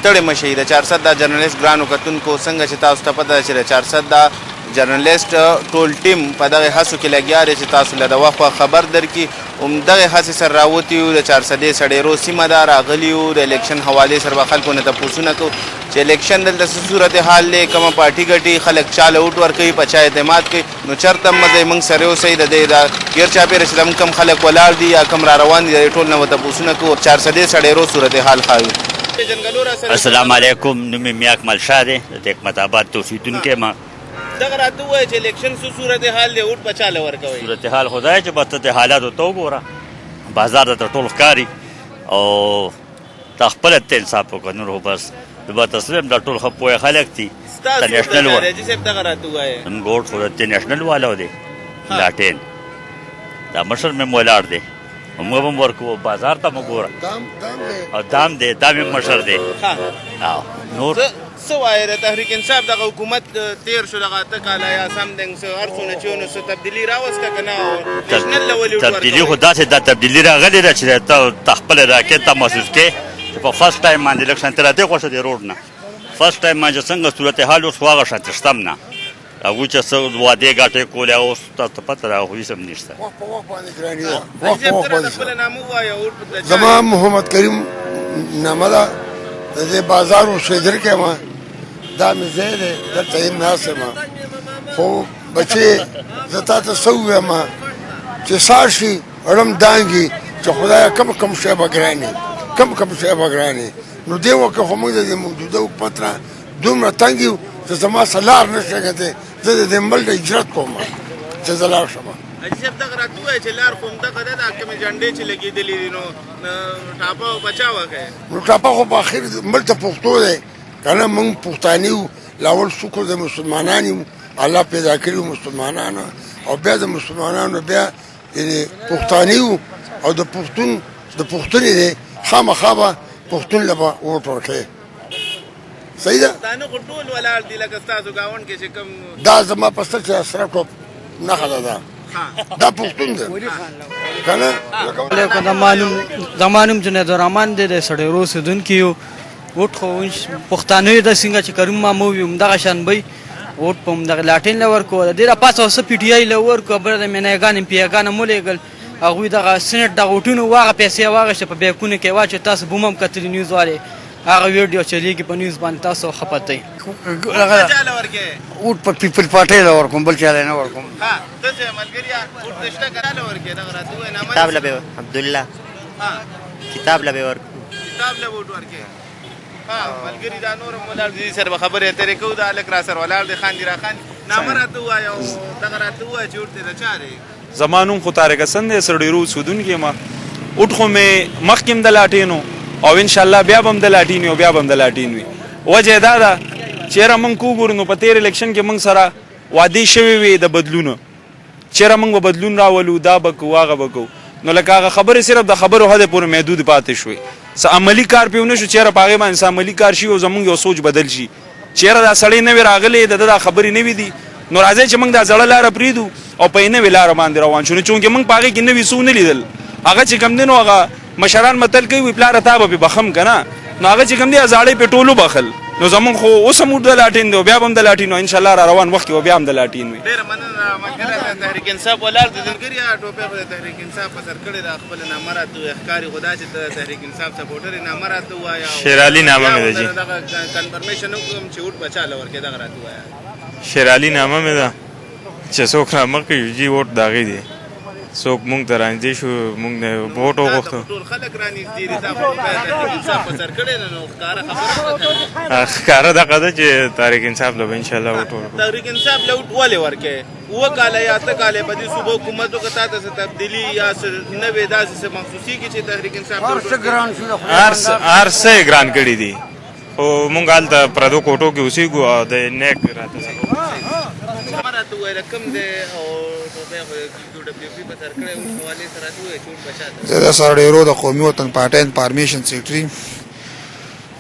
ستړي مشي د 400 د جرنالست ګرانو کتونکو څنګه چې تاسو ته پته چې د 400 د جرنالست ټول ټیم په دغه هڅو کې لګیا دی چې تاسو له د وخت خبر درکړي. همدغه هڅې سره راوتي یو د 400 سړیرو سیمه ده راغلي یو د الیکشن حوالې سره به خلکو نه تپوسونه کوو چې الیکشن دلته څه صورتحال دی، کومه پارټي ګټي، خلک چا له اوټ ورکوي، په چا اعتماد کوي. نو چېرته مزه موږ سره اوسئ د دې د ګیر چاپېره چې زموږ کوم خلک ولاړ دي یا کوم را روان دي د ټول نه به تپوسونه کوو. 400 سړیرو صورتحال ښایو. السلام علیکم، نوم مې میا اکمل شاه دی، د حکمت آباد ته اوسېدونکی ما. دغه راته ووایه چې الیکشن څه صورتحال دی، اوټ په چا له ورکوئ؟ صورتحال خو دا چې به ته د حالاتو ته وګوره، بازار درته ټول ښکاري او تا خپله ته انصاف وکړه. نور خو بس به تصویم دا ټول ښه پوهه خلک دي. ستاسو ورته صاحب دغه راته ووایه زموږ اوټ خو د نیشنل والا دی، لاټین دا مشر مې ولاړ دی، موږ به هم ورکوو. بازار ته مو ګوره او دام دی، دا مې مشر دی. نور څه وایې د تحریک انصاف دغه حکومت تیر شو دغه اته کاله یا سمدنګ څه هر څونه چې نو څه تبدیلي راوسته که نه؟ نیشنل لول تبدیلي خو داسې دا تبدیلي راغلې ده چې ته خپله راکې ته محسوس کړې چې په فرسټ ټایم باندې الیکشن ته راته خوښه دی روډ نه. فرسټ ټایم باندې څنګه صورتحال اوس خو هغه شانتې شته هم نه. هغوی چې څه وعدې ګټې کولې اوس تاسو ته پته ده هغوی هېڅ هم نشته. زما محمد کریم نامه ده، د دې بازار اوسېدونکی یم. دا مې ځای دی، دلته یم ناست یم. خو بچې زه تا ته څه ووایم چې سار شي رم دانګي چې خدایه کم شی به ګرانې، کم شی به ګرانې. نو دې وخت خو موږ د دې موجوده حکومت نه دومره تنګ یو چې زما څه لار نشته کتې. زه د دې ملک هجرت کوم چې زه لاړ شم. حاجي صاحب دغه راته ووایه چې لار خو همدغه ده، دا کومې جنډې چې لګېدلې دي نو ټاپه او بچا وکړې. نو ټاپه خو په اخر ملک ته پښتو دی که نه. موږ پښتانه یو، لاول شکر د مسلمانان یو، الله پیدا کړي مسلمانان او بیا د مسلمانانو بیا یعنې پښتانه یو او د پښتون د پښتونې دی خامخا به پښتون له به ووټ ورکوي. صحیح ده؟ پښتانه خو ټول ولاړ دي لکه ستاسو ګاونډ کې چې کوم دا زما په سر چې سره ټوپ نښه ده، دا پښتون دی که نه. زما نوم جنید الرحمن دی، د سړیرو اوسېدونکی یو. ووټ خو پښتانه یو د څنګه چې کریم مامو وي همدغه شان به ووټ په همدغه لاټین له ورکوو. د دې را پاسه څه پي ټي آی له ورکوو، بله د مینایګان ام پي ایګان هم ولېږل. هغوی دغه سینټ دغه ووټونه واغه پیسې واغېستې په بیکونو کې واچو. تاسو بوم هم کتلي نیوز والې هغه ویډیو چلیږي په نیوز باندې، تاسو ښه پته یي. ووټ په پیپل پارټۍ له ورکوم، بل چا له نه ورکوم. کتاب له به عبدالله کتاب له به ورکوم. کتاب له ووټ ورکې. ملګري دا نور هم ولاړ دي، سره به خبرې اترې کوو. دا هلک را سره ولاړ دی، خاندي را خاندي. نامه راته ووایه او دغه راته ووایه چې ووټ دی د چا دی؟ زما نوم خو طارق حسن دی، سړیرو اوسېدونکی یم. ووټ خو مې مخکې هم د لاټین و او انشاءالله بیا به هم د لاټین وي او بیا به هم د لاټین وي. وجه دا ده چېرې موږ که وګورو نو په تېر الیکشن کې موږ سره وعدې شوې وې د بدلونو، چېرې موږ به بدلون راولو، دا به کوو هغه به کوو. نو لکه هغه خبرې صرف د خبرو حد پورې محدود پاتې شوې، څه عملي کار پې ونه شو. چېرې په هغې باندې څه عملي کار شي او زموږ یو سوچ بدل شي. چېرې دا سړی نوې راغلی د ده دا خبرې نوې دي، نو راځئ چې موږ دا زړه لاره پرېږدو او په نوې لاره باندې روان شو. نو چونکې موږ په هغې کې نوي څه ونه لیدل. هغه چې کوم دی نو هغه مشران متل کوي وي پلاره تا به بخم که نه، نو هغه چې کوم دی زاړی پې ټول وبخل. نو زمونږ خو اوس هم د لاټین دی او بیا به هم د لاټین و، انشاءالله را روان وخت کې به بیا هم د لاټین وي. ډېره مننه ملګری د تحریک انصاف ولاړ دي. دلګري ټوپۍ خو د تحریک انصاف په سر کړې ده، خپله نامه راته ووایه. ښکاري خو دا چې ته د تحریک انصاف سپورټر یې، نامه راته ووایه. شیرعلي نامه مې ده جي. دغه کنفرمیشن وکړم چې ووټ به چا له ورکوې، دغه راته ووایه. شیرعلي نامه مې ده چې څوک را مخکې شو جي ووټ د هغې دی. څوک مونږ ته رانږدې شو، مونږ نه ووټ وغوښتو. ټول خلک رانږدې دي، تا خو تحریک انصاف په سر کړې ده، نو ښکاره خبره ده. ښکاره دغه ده چې تحریک انصاف له به انشاءالله ووټ ورکړو. تحریک انصاف له ووټ ولې ورکوې؟ 7 کاله یا 8 کاله په دې صوبه حکومت وکړه، تا ته څه تبدیلي یا څه نوې داسې څه محسوسېږي چې تحریک انصاف هر څه یې ګران کړي دي، خو مونږ هلته پردو کوټو کې اوسېږو او د نیک راته راته وویل کوم دی او ټوپۍ خو کیو ډبلیو پي په سر کړی اوس حوالې سره راته ووایه چې ووټ به چا ته؟ زه د سړیرو د قومي وطن پارټۍ انفارمیشن سیکرټري.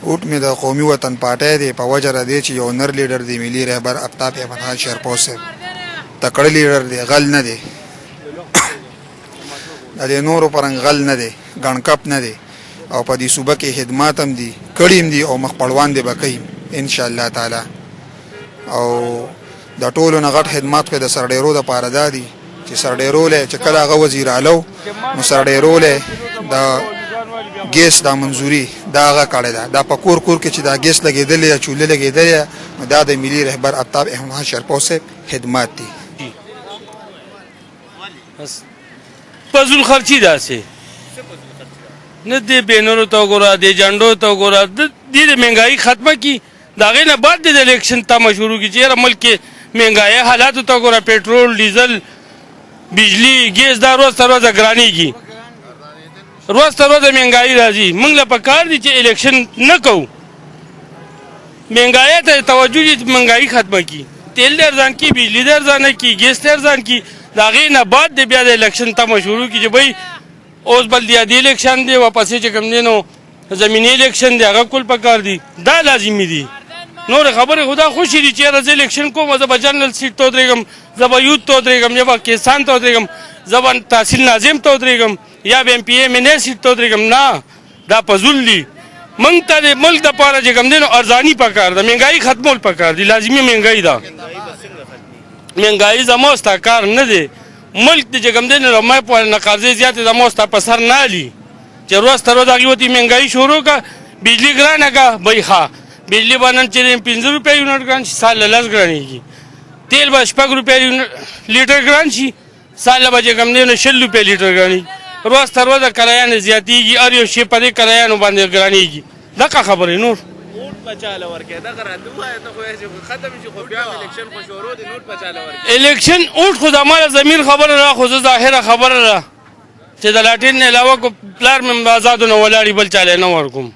ووټ مې د قومي وطن پارټۍ دی په وجه د دې چې یو نر لیډر دی، ملي رهبر آفتاب احمد خان شیرپور صاحب تکړه لیډر دی، غل نه دی، د دې نورو په رنګ غل نه دی، ګڼکپ نه دی او په دې صوبه کې خدمات هم دي، کړي هم دي او مخ پړوان دي به کوي ان شاء الله تعالی. او د ټولو نه غټ خدمات خو د سرډیرو دپاره دا دي چې سرډیرولی چې کله هغه وزیر اعلی نو سرډیرولی د ګیس دا منظوري دا هغه کړې ده. دا په کور کور کې چې دا ګیس لګېدلی یا چولې لګېدلی نو دا د ملي رهبر عطاب احمد شرپو صاحب خدمات دي. فضول خرچي داسې نه دې بینرو ته وګوره دې جنډو ته وګوره دې د مهنګایي ختمه کړي د هغې نه بعد دې د الیکشن تمه شروع کړي چې یاره ملک کې مهنګایي حالاتو ته وګوره پېټرول ډیزل بجلی ګیس دا روز تر روزه ګرانېږي روز تر روزه مهنګایي راځي. موږ له پکار دي چې الیکشن نه کوو مهنګایي ته توجه دي چې مهنګایي ختمه کړي تیل دې ارزان کړي بجلی دې ارزانه کړي ګیس دې ارزان کړي د هغې نه بعد دې بیا د الیکشن تمه شروع کړي چې بھئی اوس بلدیاتي الیکشن دی واپسې چې کوم دی نو زمیني الیکشن دی هغه کول پکار دي دا لازمي دي. نور خبرې خدا خوشي دي چې یاره زه الیکشن کوم زه به جنرل سیټ ته ودرېږم زه به یوت ته ودرېږم یا به کیسان ته ودرېږم زه به تحصیل ناظم ته ودرېږم یا به ایم پی ایم این اے سیټ ته ودرېږم. نه دا فضول دي. موږ ته د ملک دپاره چې کوم دی نو ارزاني پکار ده مهنګایي ختمول پکار دي لازمي مهنګایي ده. مهنګایي زما ستا کار نه دی ملک د چې کوم دی نو ما په نقاضې زیاتې زما ستا په سر نه علي چې روز تر روز هغې وتې مهنګایي شروع کړه بجلي ګرانه کړه بی ښه بجلی به نن چې 5 روپۍ یونټ ګران شي سال له 10 ګرانېږي تیل به 6 روپۍ لیټر ګران شي سال به چې کوم دی نو 20 روپۍ لیټر ګرانېږي روز تر روزه کرایانې زیاتېږي هر یو شی په دې کرایانو باندې ګرانېږي دغه خبرې نور الیکشن اوټ خو زما له ضمیر خبره ده خو زه ظاهره خبره ده چې د لاټین نه علاوه کو پلار مې آزادو نه ولاړې بل چاله نه ورکوم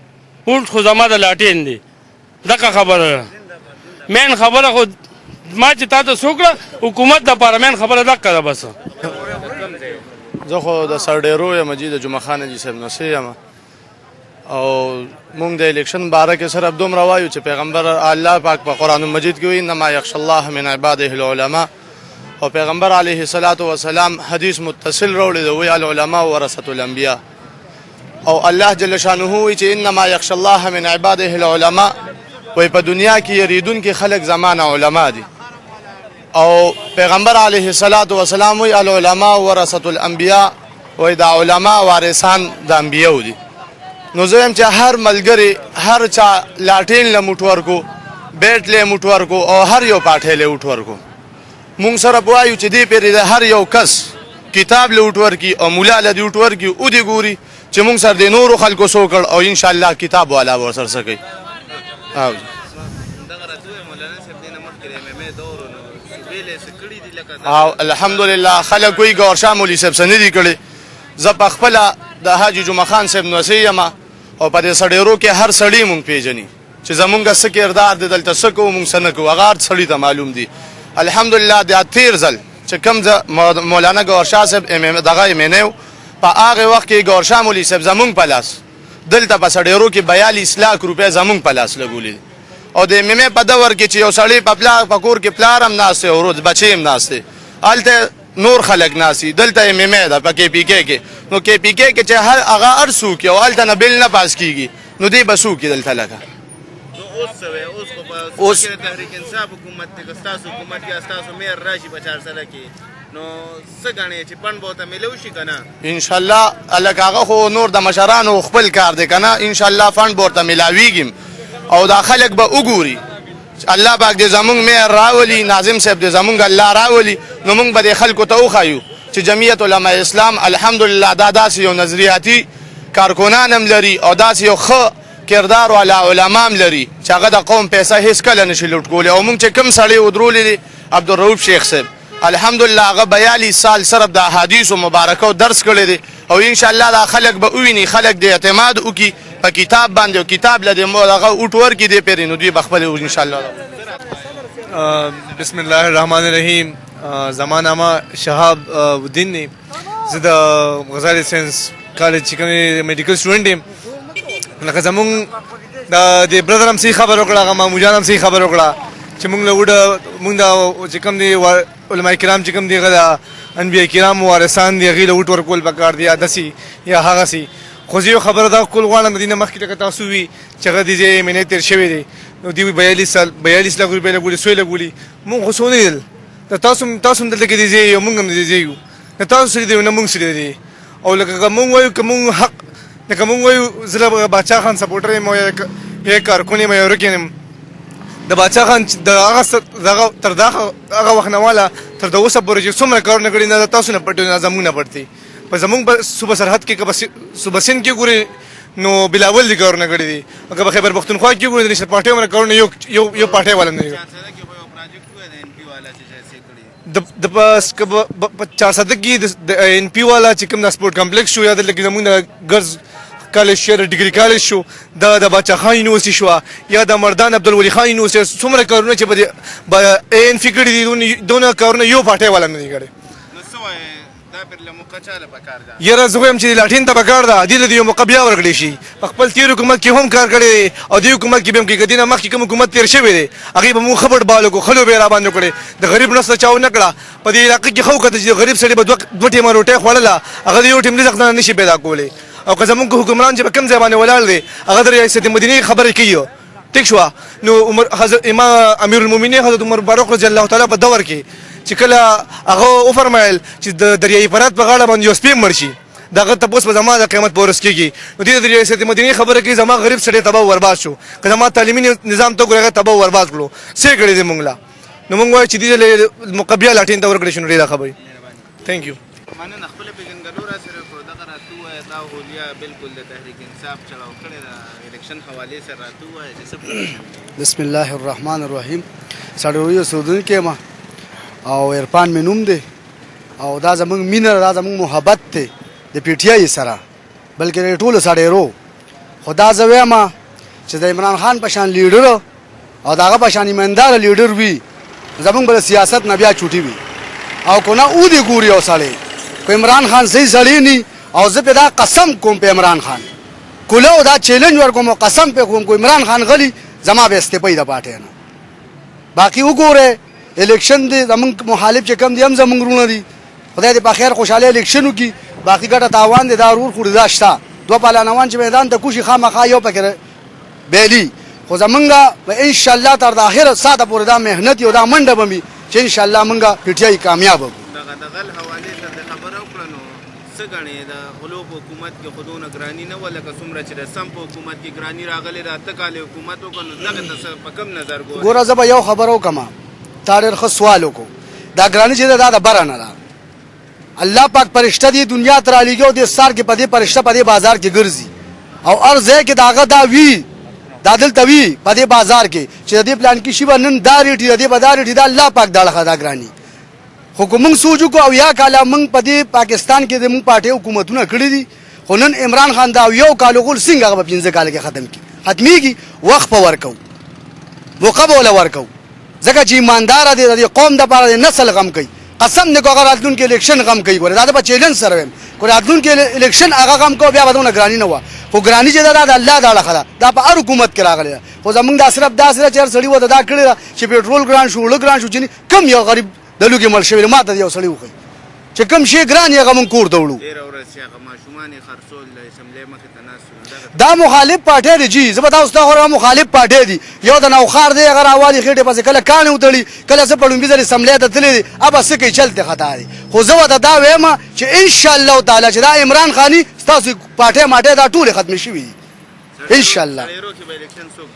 اوټ خو زما د لاټین دی دغه خبره ده مین خبره خو ما چې تا ته څوکړه حکومت دپاره مین خبره دقه ده بس. زه خو د سرډیرو یم جي د جمعه خان حاجي صاحب نسې یم او مونږ د الیکشن باره کې صرف دومره وایو چې پیغمبر الله پاک په قرآن مجید کې وایي انما یخشى الله من عباده العلماء او پیغمبر علیه الصلاة والسلام حدیث متصل راوړی دی وایي العلماء ورثة الانبیاء او الله جل شانه وایي چې انما یخشى الله من عباده العلماء وایي په دنیا کې یریدونکي خلک زمانه علما دي او پیغمبر علیه الصلاة والسلام وایي العلماء ورثة الانبیاء وایي دا علما وارثان د انبیاو دي. نو زه یم چې هر ملګری هر چا لاټین له موټ ورکو بیټ له موټ ورکو او هر یو پاټې له موټ ورکو مونږ سره وایو چې دې پرې د هر یو کس کتاب له موټ ورکي او مولا له دې موټ ورکي او دې ګوري چې مونږ سره د نورو خلکو سوکړ او ان شاء الله کتاب والا ورسره سکی. او الحمدلله خلک وی ګور شاه مولوي صاحب سن دي کړي زه په خپل د حاجي جمعه خان صاحب نو سیم او په دې سړیرو کې هر سړی مونږ پیژني چې زمونږ څه کردار د دلته څه کوو مونږ څه نه کوو هغه هر سړي ته معلوم دي. الحمدلله د تیر ځل چې کوم مولانا ګور شاه صاحب دغه ایمنیو په هغه وخت کې ګور شاه مولوي صاحب زمونږ په لاس دلته په سړیرو کې 42 لک روپۍ زمونږ په لاس لګولې او د ایمنې په دور کې چې یو سړی په کور کې پلار هم ناسته او روز بچی هم ناسته هلته نور خلق ناسي دلته ایمنې ده په کې پی کې نو کې پی کې چې هر هغه ارسو کې او هلته نه بل نه پاس کیږي نو دی بسو کې دلته لګا اوس تحریک انصاف حکومت ته تاسو حکومت کې تاسو مېر راشي په 4 سره کې نو څه غنې چې پن بوته ملو شي کنه ان شاء الله الګ هغه خو نور د مشرانو خپل کار دی کنه ان شاء الله فند بورته ملاویږي او دا خلک به وګوري الله پاک دې زمونږ مېر راولي ناظم صاحب دې زمونږ الله راولي نو موږ به خلکو ته وخایو چې جمعیت علماء اسلام الحمدلله دا داسې یو نظریاتي کارکنان هم لري او داسې یو ښه کردار والا علما هم لري چې هغه د قوم پیسې هیڅ کله نشي لوټ کولی او موږ چې کوم سړی ودرولي دي عبدالرؤف شیخ صاحب الحمدلله هغه 42 سال صرف د احادیثو مبارکو درس کړی دی او ان شاء الله دا خلک به وویني خلک د اعتماد وکړي په کتاب باندې او کتاب له دې هغه اوټ ورکړي دی پرې نو دوی به خپل ان شاء الله. بسم الله الرحمن الرحیم. زما نامه شهاب الدین دی زه د غزالی ساینس کالج چې کوم میډیکل سټوډنټ یم لکه زمونږ د برادر هم صحیح خبر وکړه هغه مامو جان هم صحیح خبر وکړه چې مونږ له وډه مونږ د چې کوم دی علماء کرام چې کوم دی هغه د انبیاء کرام وارثان دي هغې له وټ ورکول پکار دي یا داسې یا هغسې خو زه یو خبره دا کول غواړم دینه مخکې لکه تاسو وی چې هغه د دې مینې تیر شوی دی نو دی 42 لک روپۍ لګولي 100 لګولي مونږ خو څه نه دل تاسو هم دلته کې دی یو مونږ هم دی یو نو تاسو سره دی نه مونږ سره دی او لکه مونږ وایو که مونږ حق لکه مونږ وایو زه باچا خان سپورټر یم او یا کارکون یم یا ورک یم د باچا خان د هغه تر هغه وخت نه والا تر د اوسه پورې چې څومره کارونه کړي نه تاسو نه پټوي نه زموږ نه پټي په زموږ په صوبه سرحد کې که صوبه سند کې ګوري نو بلاول دي کارونه کړي دي که په خیبر پختونخوا کې ګوري د نشه پارټي عمر کارونه یو پارټي والا نه دی د پاس که په 400 کې د ان پی والا چې کوم د سپورت کمپلیکس شو یا د لکه زموږ ګرز کالج شهر ډیګري کالج شو د باچا خان یونیورسيټي شو یا د مردان عبدالولي خان یونیورسيټي څومره کارونه چې په ان فی کړي دي دونه کارونه یو پارټي والا نه دي کړي یاره زه وایم چې لاټین ته پکار ده دې له یو موقع بیا ورکړی شي په خپل تیر حکومت کې هم کار کړی او دې حکومت کې به هم کې کدینه مخکې کوم حکومت تیر شوی دی هغه به مو خبر بالو کو خلو به را باندې کړي د غریب نسل چاو نه کړه په دې علاقې کې خو کته چې غریب سړي به دوه ټیمه روټه خوړله هغه یو ټیم رزق نه نشي پیدا کولی او که زمونږ حکمران چې په کوم ځای باندې ولاړ دی هغه د ریاست مدینه خبرې کوي ټیک شو نو حضرت امام امیر المؤمنین حضرت عمر فاروق رضی الله تعالی په دور کې چې کله هغه وفرمایل چې د دریای فرات په غاړه باندې یو سپین مرشي دغه تاسو په زمانه د قیامت پورس کېږي نو د ریاست مدینه خبره کوي زما غریب سړی تباہ ورباد شو که زما تعلیمي نظام ته ګورغه تباہ ورباد کړو څه کړی دې مونږ لا نو مونږ وایو چې دې مقبیا لاټین ته ورکړی شنو ډیره خبرې ثانک یو مننه خپل پیژنګلو را سره کو دغه راتو دا اولیا بالکل د تحریک انصاف چلاو کړی دا الیکشن حواله سره راتو چې بسم الله الرحمن الرحیم سړیو سودون کې ما او عرفان مینوم دی او دا زمونږ مینه دا زمونږ محبت دی د پی ټی آی سره بلکې ټول سړیو خدا زوی ما چې د عمران خان په شان لیډر او داغه په شان ایماندار لیډر وي زمونږ بل سیاست نه بیا چوټي وي او کو نه او دی ګوري او سړی کو عمران خان صحیح سړی ني او زه په دا قسم کوم په عمران خان کولو دا چیلنج ورکوم قسم په کوم کو عمران خان غلی زما به استعفا د پاټه نه باقی وګوره الیکشن دی زمونږ مخالف چې کم دي هم زمونږ رونه دي خدای دې په خیر خوشاله الیکشن وکي باقی ګټه تاوان دي دا رور خوري دا شته دوه پهلوانان چې میدان ته کوشي خامخا یو پکې بیلی خو زمونږه ان شاء الله تر د اخر ساده پورې دا مهنت یو دا منډه بمي چې ان شاء الله مونږه پی ټی آی کامیاب وو دغه حواله سره خبرو کړنو څنګه د غلوب حکومت کې خودونه ګرانی نه ولکه څومره چې د سم په حکومت کې ګرانی راغلي راته کال حکومت وکړو دغه تاسو په کم نظر ګوره زه به یو خبرو کما تاریخ سوال وکړو دا ګرانی چې دا د بره نه ده الله پاک پرشته دی دنیا تر علیګو د سار کې پدې پرشته پدې بازار کې ګرځي او ارزه کې داغه دا وی دادل توی پدې بازار کې چې دې پلان کې شی ونن داریټي دې بداریټي دا الله پاک داړه خدا ګرانی حکومت سوجو کو او یا کاله مونږ پدې پاکستان کې د مونږ پارټي حکومتونه کړې دي خونن عمران خان دا یو کال غول څنګه په 15 کال کې ختم کی ختميږي وقف ورکو وقبول ورکو ځکه چې ایماندار دي د قوم د لپاره نسل غم کوي قسم نه کوغه راتلون کې الیکشن غم کوي ګوره دا په چیلنج سره ویم کو راتلون کې الیکشن هغه غم کو بیا ودونه ګرانی نه و خو ګرانی چې دا د الله تعالی خلا دا په هر حکومت کې راغلی خو زمونږ د صرف دا سره چیر سړی و دا کړی چې پېټرول ګران شو لګ ګران شو چې کم یو غریب دلو کې مل شوی ماته یو سړی وخی چې کم شي ګران یې غم کور دوړو دا مخالف پارټي دي جی زبر تاسو ته مخالف پارټي دي یو د نوخار دی اگر اوالي خېټه پسې کله کان وتړي کله څه پړم بيزري سملې ته تللی اب څه کوي چلته خطا دي خو زه دا وایم چې ان شاء الله تعالی چې دا عمران خاني تاسو پارټي ماټه دا ټول ختم شي وي ان شاء الله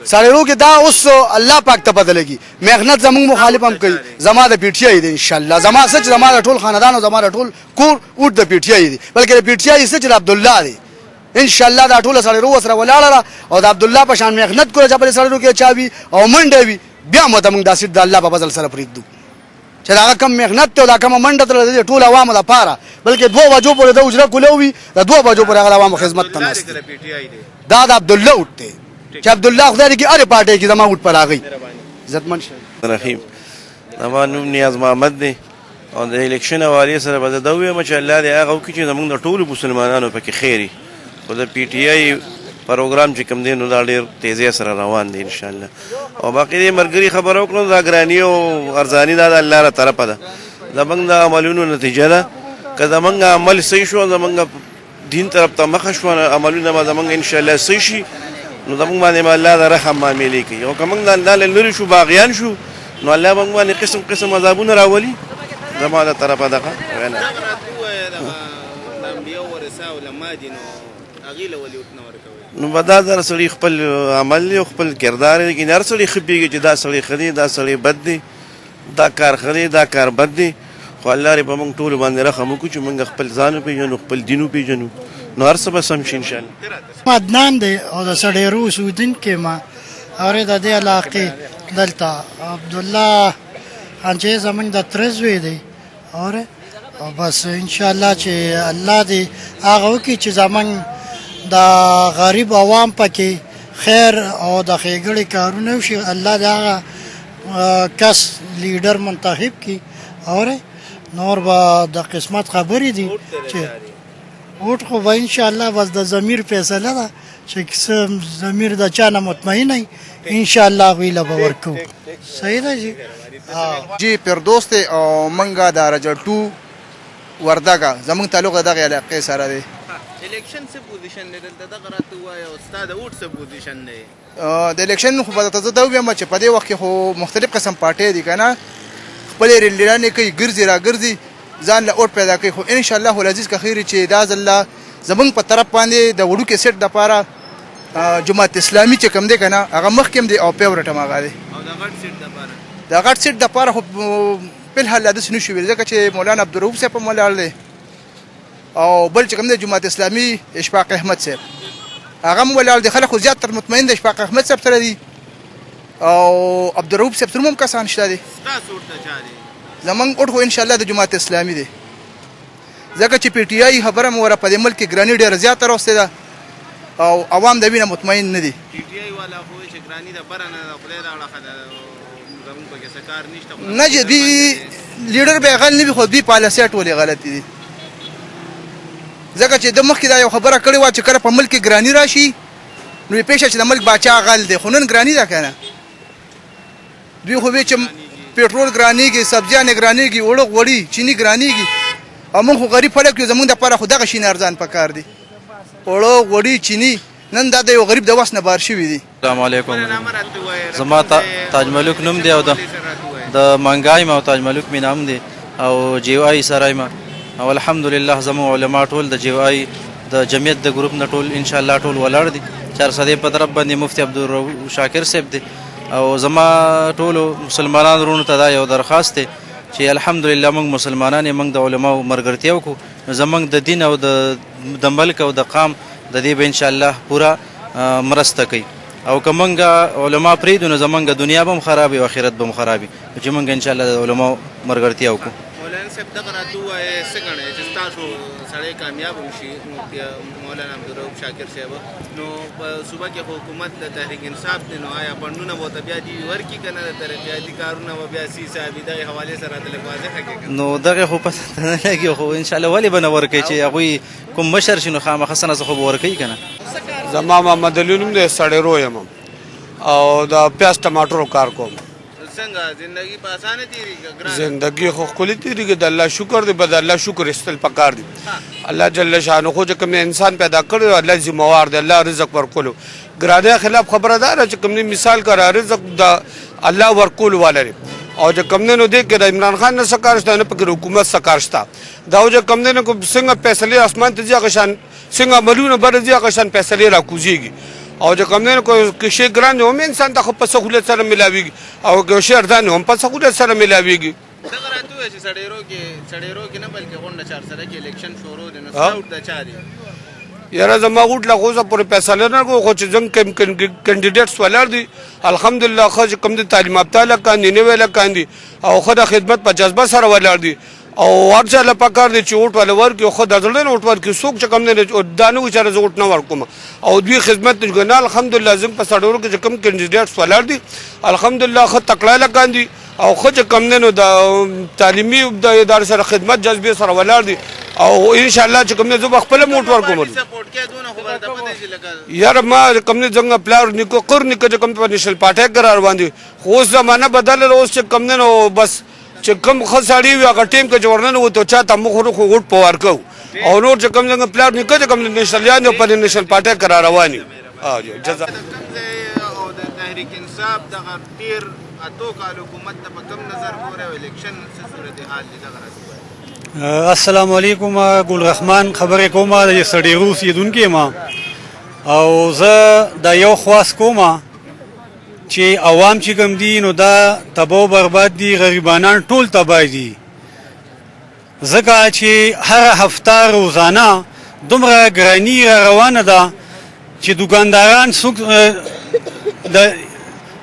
سړیو کې دا اوس الله پاک ته بدلږي مهنت زموږ مخالف هم کوي زما د پی ټی آی دی ان شاء الله زما سچ زما ټول خاندان او زما ټول کور اوټ د پی ټی آی دی بلکې د پی ټی آی سچ عبد الله دی ان شاء الله دا ټول سړیو سره ولاړه او د عبد الله په شان مهنت کوله چې په سړیو کې چاوي او منډه وي بیا مو ته موږ داسې د الله په فضل سره پریږدو چې دا کم مهنت ته دا کم منډه تر ټول عوامو لپاره بلکې 2 بجو پورې د اجره کولوي د 2 بجو پورې هغه عوامو خدمت ته ناست دا د عبد الله وټه چې عبد الله خدای دې اړ پارټي کې زما وټ پر راغی عزتمن شه رحیم نوم نیاز محمد دی او د الیکشن حواله سره به دا ویم چې الله دې هغه وکړي چې موږ د ټولو مسلمانانو پکې خیری او د پی ټی آی پروګرام چې کوم دی نو دا ډېر تیزی سره روان دی ان شاء الله او باقي دې مرګري خبرو کړو دا ګرانی او ارزانی دا الله تعالی طرفه ده زمونږ د عملونو نتیجه ده که زمونږ عمل صحیح شو زمونږ دین طرف ته مخه شو عملونه به زمونږ ان شاء الله صحیح شي نو زمونږ باندې به الله د رحم معاملې کوي او که موږ د الله له لرې شو باغیان شو نو الله به موږ باندې قسم قسم عذابونه راولي زما د طرفه دغه وینا نو به دا در سړي خپل عمل او خپل کردار دی هر سړي خپېږي چې دا سړی ښه دی دا سړی بد دی دا کار ښه دی دا کار بد دی خو الله رې په موږ ټولو باندې رحم وکړو چې موږ خپل ځان وپېژنو خپل دین وپېژنو نو هر څه به سم شي انشاءالله. عدنان دی او د سړیرو اوسېدونکی ما اورې د دې علاقې دلته عبدالله انچې زموږ د تره زوی دی اورې او بس انشاءالله چې الله دې هغه وکړي چې زموږ د غریب عوام پکې خیر او د ښېګړې کارونه وشي الله د هغه کس لیډر منتخب کړي اورې نور به د قسمت خبرې دي چې ووټ خو به انشاءالله بس د ضمیر فیصله ده چې ضمیر د چا نه مطمئن وي انشاءالله هغوی له به ورکوو. صحیح ده جی جی فردوس دی او منګه د رجل 2 وردګه زمونږ تعلق د دغه علاقې سره دی. الیکشن څه پوزیشن دی دلته دغه راته ووایه او ستا د ووټ څه پوزیشن دی؟ د الیکشن خو به درته زه دا ووایم چې په دې وخت کې خو مختلف قسم پارټۍ دي که نه خپلې ریلیرانې کوي ګرځي را ګرځي ځان له اوټ پیدا کوي خو انشاءالله العزیز که خیر چې دا ځله زمونږ په طرف باندې د وړوکې سیټ دپاره جماعت اسلامي چې کوم دی که نه هغه مخکې هم دی او فیورټ هم هغه دی. او د غټ سیټ دپاره د غټ سیټ دپاره خو فلحال لا داسې نشو ویل ځکه چې مولانا عبدالرؤف صاحب هم ولاړ دی او بل چې کوم دی جماعت اسلامي اشفاق احمد صاحب هغه هم ولاړ دی. خلک خو زیاتر مطمئن دی اشفاق احمد صاحب سره دي او عبدالرؤف صاحب سره هم کسان شته دي. ستاسو ووټ د چا دی؟ زمونږ ووټ خو انشاءالله د جماعت اسلامي دی ځکه چې پی ټي آی خبره مو وره په دې ملک کې ګراني ډېره زیاته راوستې ده او عوام د وینه مطمئن نه دي. پی ټي آی والا خو وایي چې ګراني د بره نه د خدای راوړه ښه ده زموږ پکې څه کار نشته نه چې دوی لیډر به یې غل نه وي خو دوی پالیسۍ ټولې غلطې دي ځکه چې د مخکې دا یو خبره کړې وه چې کله په ملک کې ګراني راشي نو یې پېښه چې د ملک باچا غل دی خو نن ګراني ده که نه دوی خو وایي چې پېټرول ګرانېږي سبزیانې ګرانېږي اوړه غوړي چیني ګرانېږي او موږ خو غریب خلک یو زموږ دپاره خو دغه شیان ارزان پکار دي اوړه غوړي چیني نن دا د یو غریب د وس نه بار شوي دي. السلام علیکم زما تاج ملک نوم دی او د منګای ما او تاج ملک مې نام دی او جیو آی سره ما او الحمدلله زمو علما ټول د جیو آی د جمعیت د ګروپ نه ټول ان شاء الله ټول ولاړ دي 400 په طرف باندې مفتی عبدالرؤف شاکر صاحب دی او زما ټولو مسلمانانو ورونو ته دا یو درخواست دی چې الحمدلله موږ مسلمانان یې موږ د علماو ملګرتیا وکړو زموږ د دین او د ملک او د قام د دې به انشاءالله پوره مرسته کوي او که موږ علما پرېږدو نو زموږ دنیا به هم خرابي او آخرت به هم خرابي چې موږ انشاءالله د علماو ملګرتیا وکړو. مولانا صاحب دغه راته ووایه څه ګڼئ چې ستاسو سړی کامیاب وشي مولانا عبدالرؤف شاکر صاحب نو په صوبه کې خو حکومت د تحریک انصاف دی نو آیا فنډونه به ورته بیا دي ورکړي که نه د ترقیاتي کارونه به بیا سی صاحبي دغې حوالې سره راته لږ واضحه کړي؟ نو دغه خو پته نه لګي خو انشاءالله ولې به نه ورکوي چې هغوی کوم مشر شي نو خامخا څه نه څه خو به ورکوي که نه. زما محمد علي نوم دی سړیرو یم او د پیاز ټماټرو کار کوم. څنګه زندگی په اسانه تیریږي؟ زندگی خو ښکلې تیریږي د الله شکر دی به د الله شکر ایستل پکار دی. الله جل شانه خو چې کوم انسان پیدا کړی الله ذمہوار دی الله رزق ورکولو ګرانۍ خلاف خبره ده چې کوم مثال کرا رزق د الله ورکول والے او چې کوم نه دی کې د عمران خان نه سکار شته نه پکې حکومت سکار شته دا چې کوم نه کو څنګه فیصله اسمان ته ځي غشان څنګه ملونه بر ځي غشان فیصله را کوزيږي او چې کوم نه کو کې شي ګران هم انسان ته په سہولت سره ملاويږي او کې شي اردان هم په سہولت سره ملاويږي. دغه راته وایي چې سړیرو کې نه بلکې غونډه 400 کې الیکشن شروع دي نو څه د چا دي؟ یاره زما ووټ لا خو زه پورې فیصله نه کوم خو چې څنګه کینډیډیټس ولاړ دي الحمدلله خو چې کوم د تعلیم یافته لکان دي نوې لکان دي او خو د خدمت په جذبه سره ولاړ دي او ورچا له پکار دي چې ووټ ولا ورکي خو د ځړل ووټ ورکي څوک چې کوم نه دانو چې راز ووټ نه ورکوم او دوی خدمت نه الحمدلله زم په سړورو کې کوم کینډیډیټس ولاړ دي الحمدلله خو تکړه لکان دي او خو چې کوم نه د تعلیمي د ادارې سره خدمت جذبه سره ولاړ دي او ان شاء الله چې کوم نه زه خپل موټ ورکوم. یار ما کوم نه څنګه پلار نیکو قر نیکو چې کوم په نشل پاټه قرار باندې خو زمانہ بدل اوس چې کوم نه بس چې کوم خساړي وي هغه ټیم کې جوړنه وو ته چاته مخ خو وټ پوار کو او نور چې کوم څنګه پلان نه کوي کوم نشلیان په نشل پټه کرا رواني جزا او د تحریک انصاف دغه تیر اتو کال حکومت ته په کوم نظر ګوره او الیکشن څه صورتحال دی دغه راځي. السلام علیکم ګل رحمان خبرې کوم د سړی روس یدونکې ما او زه د یو خواست کوم چې عوام چې کوم دي نو دا تباہ برباد دي غریبانان ټول تباہ دي ځکه چې هر هفته روزانه دومره ګراني روانه ده چې دکانداران د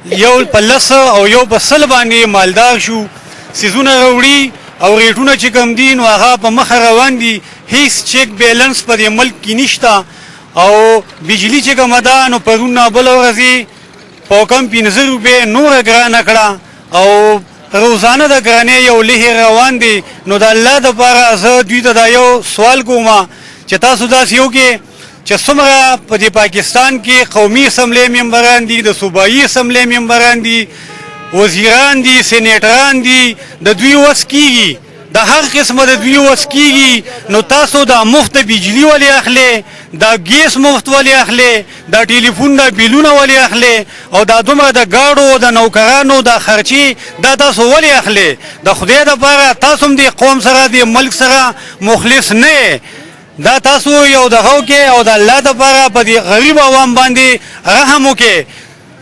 یو په لس او یو په سل باندې مالدار شو سیزونه راوړي او ریټونه چې کوم دي نو هغه په مخ روان دي هیڅ چیک بیلنس په دې ملک کې نشته او بجلی چې کومه ده نو پرونه بله ورځې په کم 15 روپۍ نوره ګرانه کړه او روزانه د ګرانۍ یو لهر روان دی نو د الله دپاره زه دوی ته دا یو سوال کوم چې تاسو داسې وکړئ چې څومره په دې پاکستان کې قومي اسمبلۍ ممبران دي د صوبایي اسمبلۍ ممبران دي وزیران دي سینیټران دي د دوی وس کېږي د هر قسمه د دوی وس کېږي نو تاسو دا مفت بجلی ولې اخلئ دا ګیس مفت ولې اخلئ دا ټلیفون دا بیلونه ولې اخلئ او دا دومره د ګاډو د نوکرانو دا خرچې دا تاسو ولې اخلئ د خدای دپاره تاسو هم دې قوم سره دې ملک سره مخلص نه دا تاسو یو دغه وکړئ او د الله دپاره په دې غریب عوام باندې رحم وکړئ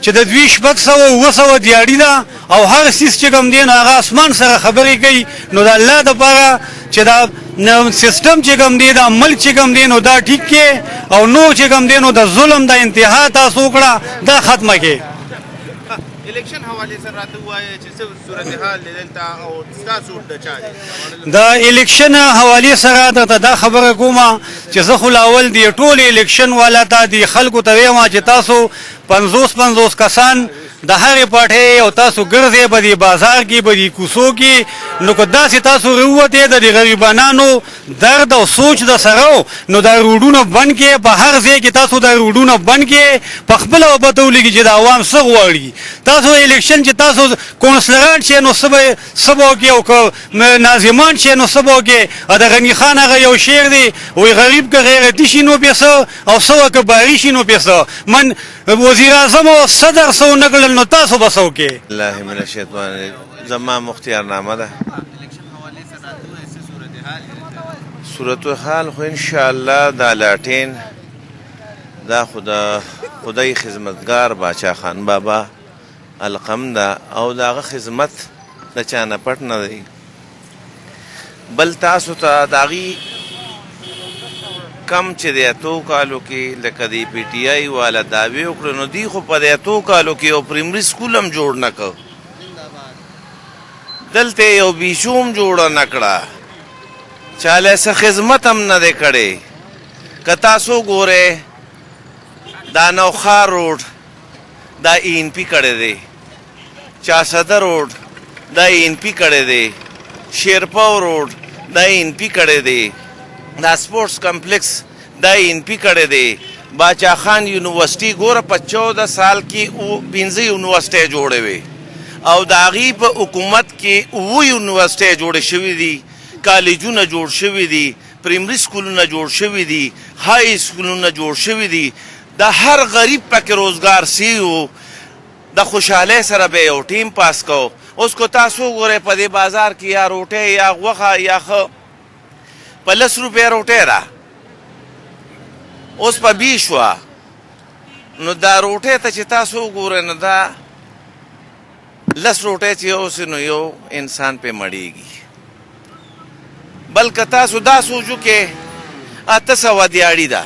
چې د دوی 600 دیاړي ده او هر څیز چې کوم دی نو هغه اسمان سره خبرې کوي نو د الله دپاره چې دا سیستم چې کوم دی دا ملک چې کوم دی نو دا ټیک کې او نور چې کوم دی نو د ظلم د انتها تاسو وکړه دا ختمه کې الیکشن حواله سره راته وایي چې څه صورتحال دی دلته او ستاسو د چا دی د الیکشن حواله سره ته دا خبره کومه چې زه خو لاول دی ټول الیکشن والا ته دی خلکو ته وایم چې تاسو 50 کسان د هرې پټې او تاسو ګرځئ په دې بازار کې په دې کوڅو کې نو که داسې تاسو راووتئ د دې غریبانانو درد او سوچ د سره نو دا روډونه بند کړئ په هر ځای کې تاسو دا روډونه بند کړئ په خپله وپته ولګي چې د عوام څه غواړي تاسو الیکشن چې تاسو کونسلران شئ نو څه به وکړئ او که ناظمان شئ نو څه به وکړئ د غني خان هغه یو شعر دی وایي غریب که غیرتي شي نو پې څه او څه که باري شي نو پې څه من وزیر اعظم او صدر سو نکړل نو تاسو به څه وکړئ الله من الشیطان زما مختیارنامه ده صورتحال خو انشاءالله دا لاټین دا خدای خدمتګار باچا خان بابا القم ده او داغه خدمت د چا نه پټ نه دی بل تاسو ته داغي کم چې د اتو کالو کې لکه د پی ټی آی والا دعوې وکړو نو دی خو په د اتو کالو کې یو پرایمري سکول هم جوړ نه کړ دلته یو بیچوم جوړه نه کړه چاله څه خدمت هم نه دی کړی که تاسو ګورئ دا نوخار روډ دا ای این پی کړی دی چاسده روډ دا ای این پی کړی دی شیرپاو روډ دا ای این پی کړی دی دا سپورټس کمپلیکس دا ای این پی کړی دی باچا خان یونیورسټي ګوره په 14 سال کې 15 یونیورسټۍ جوړې وې او د هغې په حکومت کې 7 یونیورسټۍ جوړې شوي دي کالجونه جوړ شوي دي پرایمري سکولونه جوړ شوي دي های سکولونه جوړ شوي دي د هر غریب پکې روزګار سی و د خوشحالۍ سره به یو ټیم پاس کو اوس کو تاسو ګورئ په دې بازار کې یا روټۍ یا غوښه یا ښه په 10 روپۍ روټۍ ده اوس په 20 شوه نو دا روټۍ ته چې تاسو وګورئ نو دا 10 روټۍ چې اوس نو یو انسان پې مړېږي بلکې تاسو دا سوچو کې 800 دیاړي ده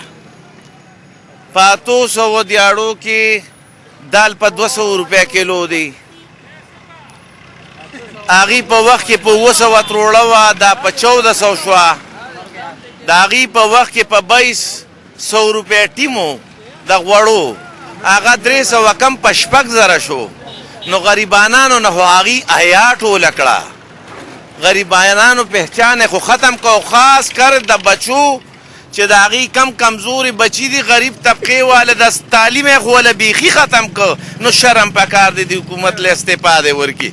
په 800 دیاړو کې دال په 200 روپۍ کیلو دی هغې په وخت کې په 200 تروړه وه دا په 1400 شوه د هغې په وخت کې په 2200 روپۍ ټیمو د غوړو هغه 300 کم په 6,000 شو نو غریبانانو نه خو هغې حیا ټوله کړه غریبانانو پہچان خو ختم کو خاص کر د بچو چې د هغې کم کمزوري بچي دي غریب طبقې والا د تعلیم یې خو والا بیخي ختم کو نو شرم پکار دی د حکومت له استعفا دی ورکي